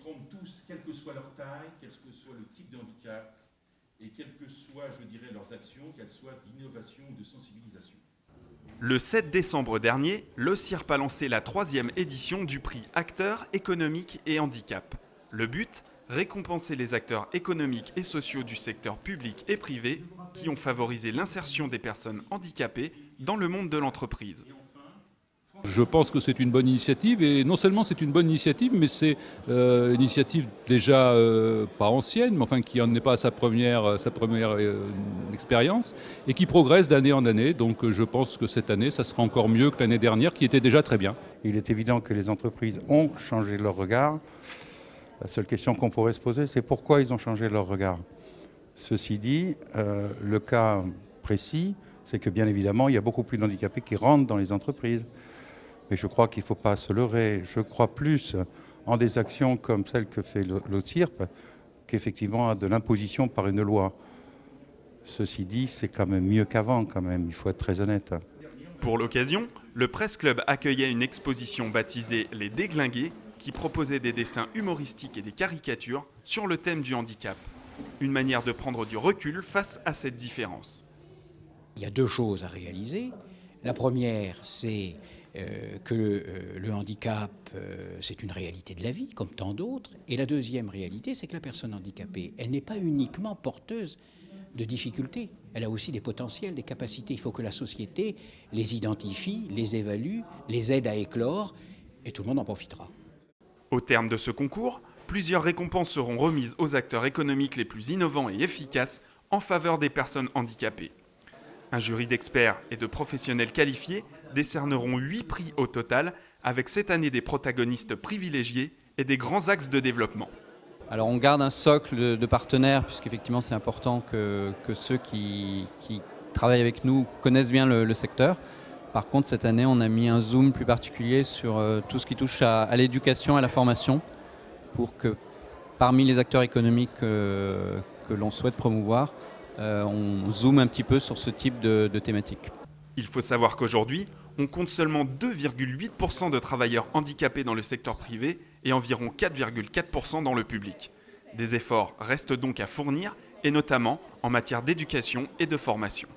forment tous, quelle que soit leur taille, quel que soit le type de handicap, et quelles que soient, je dirais, leurs actions, qu'elles soient d'innovation ou de sensibilisation. Le 7 décembre dernier, l'OSIRP a lancé la 3e édition du prix Acteurs économiques et handicap. Le but, récompenser les acteurs économiques et sociaux du secteur public et privé qui ont favorisé l'insertion des personnes handicapées dans le monde de l'entreprise. Je pense que c'est une bonne initiative et non seulement c'est une bonne initiative, mais c'est une initiative déjà pas ancienne, mais enfin qui n'en est pas à sa première expérience et qui progresse d'année en année. Donc je pense que cette année, ça sera encore mieux que l'année dernière qui était déjà très bien. Il est évident que les entreprises ont changé leur regard. La seule question qu'on pourrait se poser, c'est pourquoi ils ont changé leur regard. Ceci dit, le cas précis, c'est que bien évidemment, il y a beaucoup plus d'handicapés qui rentrent dans les entreprises. Mais je crois qu'il ne faut pas se leurrer. Je crois plus en des actions comme celles que fait l'OSIRP qu'effectivement à de l'imposition par une loi. Ceci dit, c'est quand même mieux qu'avant, quand même. Il faut être très honnête. Pour l'occasion, le Presse Club accueillait une exposition baptisée Les Déglingués qui proposait des dessins humoristiques et des caricatures sur le thème du handicap. Une manière de prendre du recul face à cette différence. Il y a 2 choses à réaliser. La première, c'est que le handicap, c'est une réalité de la vie, comme tant d'autres. Et la deuxième réalité, c'est que la personne handicapée, elle n'est pas uniquement porteuse de difficultés. Elle a aussi des potentiels, des capacités. Il faut que la société les identifie, les évalue, les aide à éclore, et tout le monde en profitera. Au terme de ce concours, plusieurs récompenses seront remises aux acteurs économiques les plus innovants et efficaces en faveur des personnes handicapées. Un jury d'experts et de professionnels qualifiés décerneront 8 prix au total, avec cette année des protagonistes privilégiés et des grands axes de développement. Alors on garde un socle de partenaires, puisqu'effectivement c'est important que ceux qui travaillent avec nous connaissent bien le secteur. Par contre, cette année, on a mis un zoom plus particulier sur tout ce qui touche à l'éducation, à la formation, pour que parmi les acteurs économiques que l'on souhaite promouvoir, on zoome un petit peu sur ce type de thématique. Il faut savoir qu'aujourd'hui, on compte seulement 2,8% de travailleurs handicapés dans le secteur privé et environ 4,4% dans le public. Des efforts restent donc à fournir, et notamment en matière d'éducation et de formation.